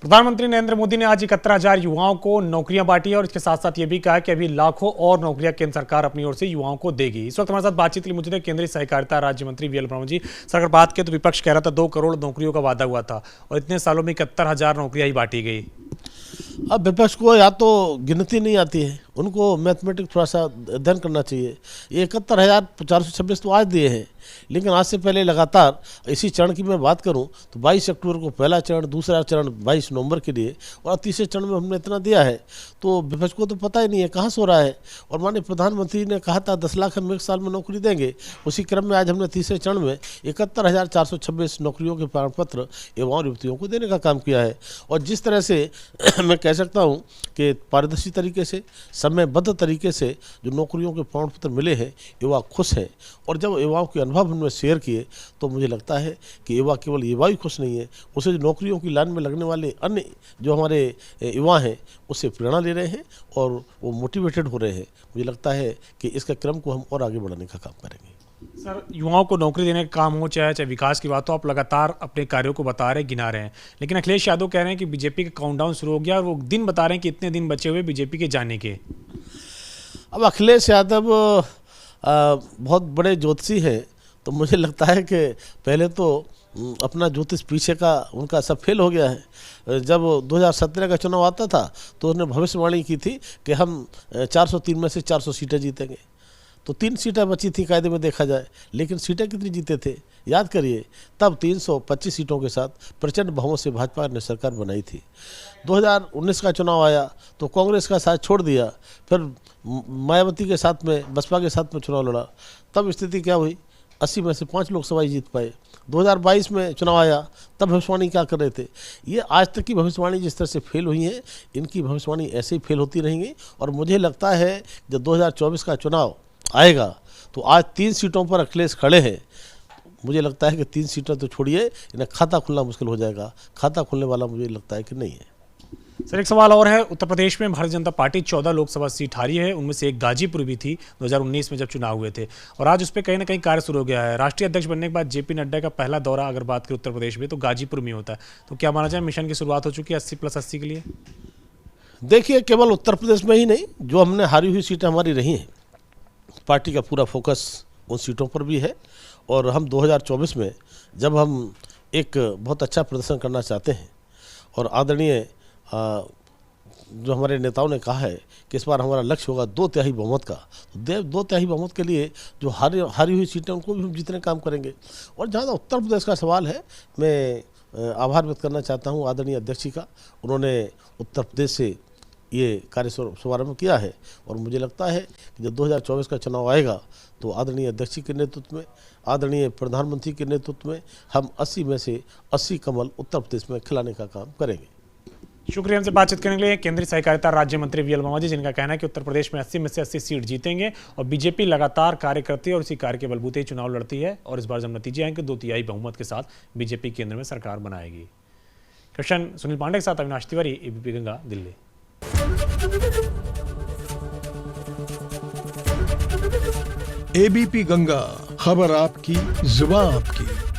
प्रधानमंत्री नरेंद्र मोदी ने आज 71,000 युवाओं को नौकरियां बांटी है और इसके साथ साथ ये भी कहा कि अभी लाखों और नौकरियां केंद्र सरकार अपनी ओर से युवाओं को देगी। इस वक्त हमारे साथ बातचीत के लिए मौजूद है केंद्रीय सहकारिता राज्य मंत्री वीएल वर्मा जी। सर, अगर बात करें तो विपक्ष कह रहा था 2 करोड़ नौकरियों का वादा हुआ था और इतने सालों में 71,000 नौकरियां ही बांटी गई। अब विपक्ष को या तो गिनती नहीं आती है, उनको मैथमेटिक्स थोड़ा सा अध्ययन करना चाहिए। ये 71,426 तो आज दिए हैं, लेकिन आज से पहले लगातार इसी चरण की मैं बात करूं तो 22 अक्टूबर को पहला चरण, दूसरा चरण 22 नवंबर के लिए और तीसरे चरण में हमने इतना दिया है। तो विपक्ष को तो पता ही नहीं है कहाँ सो रहा है। और माननीय प्रधानमंत्री ने कहा था 10 लाख हम 1 साल में नौकरी देंगे। उसी क्रम में आज हमने तीसरे चरण में 71,426 नौकरियों के प्रमाण पत्र युवाओं और युवतियों को देने का काम किया है। और जिस तरह से मैं कह सकता हूँ कि पारदर्शी तरीके से, समयबद्ध तरीके से जो नौकरियों के प्रमाण पत्र मिले हैं, युवा खुश हैं। और जब युवाओं के अनुभव हमने शेयर किए तो मुझे लगता है कि युवा केवल युवा ही खुश नहीं है, उसे जो नौकरियों की लाइन में लगने वाले अन्य जो हमारे युवा हैं उससे प्रेरणा ले रहे हैं और वो मोटिवेटेड हो रहे हैं। मुझे लगता है कि इसका क्रम को हम और आगे बढ़ाने का काम करेंगे। सर, युवाओं को नौकरी देने का काम हो चाहे विकास की बात हो, आप लगातार अपने कार्यों को बता रहे, गिना रहे हैं, लेकिन अखिलेश यादव कह रहे हैं कि बीजेपी का काउंटडाउन शुरू हो गया और वो दिन बता रहे हैं कि इतने दिन बचे हुए बीजेपी के जाने के। अब अखिलेश यादव बहुत बड़े ज्योतिषी हैं, तो मुझे लगता है कि पहले तो अपना ज्योतिष पीछे का उनका सब फेल हो गया है। जब 2017 का चुनाव आता था तो उन्होंने भविष्यवाणी की थी कि हम 403 में से 400 सीटें जीतेंगे। तो 3 सीटें बची थी कायदे में देखा जाए, लेकिन सीटें कितनी जीते थे याद करिए। तब 325 सीटों के साथ प्रचंड बहुमत से भाजपा ने सरकार बनाई थी। 2019 का चुनाव आया तो कांग्रेस का साथ छोड़ दिया, फिर मायावती के साथ में, बसपा के साथ में चुनाव लड़ा। तब स्थिति क्या हुई, 80 में से 5 लोकसभा जीत पाए। 2022 में चुनाव आया, तब भविष्यवाणी क्या कर रहे थे। ये आज तक की भविष्यवाणी जिस तरह से फेल हुई है, इनकी भविष्यवाणी ऐसे ही फेल होती रहेंगी। और मुझे लगता है जब 2024 का चुनाव आएगा तो आज 3 सीटों पर अखिलेश खड़े हैं। मुझे लगता है कि 3 सीटें तो छोड़िए, इन्हें खाता खुलना मुश्किल हो जाएगा। खाता खुलने वाला मुझे लगता है कि नहीं है। सर, एक सवाल और है। उत्तर प्रदेश में भारतीय जनता पार्टी 14 लोकसभा सीट हारी है, उनमें से एक गाजीपुर भी थी 2019 में जब चुनाव हुए थे, और आज उस पर कहीं ना कहीं कार्य शुरू हो गया है। राष्ट्रीय अध्यक्ष बनने के बाद जेपी नड्डा का पहला दौरा अगर बात करें उत्तर प्रदेश में तो गाजीपुर में होता है। तो क्या माना जाए मिशन की शुरुआत हो चुकी है 80+80 के लिए? देखिए, केवल उत्तर प्रदेश में ही नहीं, जो हमने हारी हुई सीटें हमारी रही हैं, पार्टी का पूरा फोकस उन सीटों पर भी है। और हम 2024 में जब हम एक बहुत अच्छा प्रदर्शन करना चाहते हैं और आदरणीय जो हमारे नेताओं ने कहा है कि इस बार हमारा लक्ष्य होगा 2/3 बहुमत का, तो 2/3 बहुमत के लिए जो हारी हुई सीटें उनको भी हम जीतने का काम करेंगे। और जहाँ उत्तर प्रदेश का सवाल है, मैं आभार व्यक्त करना चाहता हूँ आदरणीय अध्यक्ष जी का। उन्होंने उत्तर प्रदेश से ये कार्य शुभारंभ किया है और मुझे लगता है कि जब 2024 का चुनाव आएगा तो आदरणीय अध्यक्ष जी के नेतृत्व में, आदरणीय प्रधानमंत्री के नेतृत्व में हम 80 में से 80 कमल उत्तर प्रदेश में खिलाने का काम करेंगे। शुक्रिया हमसे बातचीत करने के लिए केंद्रीय सहकारिता राज्य मंत्री वीएल वर्मा जी, जिनका कहना है कि उत्तर प्रदेश में 80 में से 80 सीट जीतेंगे और बीजेपी लगातार कार्य करती है और इसी कार्य के बलबूते ही चुनाव लड़ती है। और इस बार जब नतीजे आएंगे 2/3 बहुमत के साथ बीजेपी केंद्र में सरकार बनाएगी। कृष्ण सुनील पांडे के साथ अविनाश तिवारी, एबीपी गंगा, दिल्ली। एबीपी गंगा, खबर आपकी, जुबान आपकी।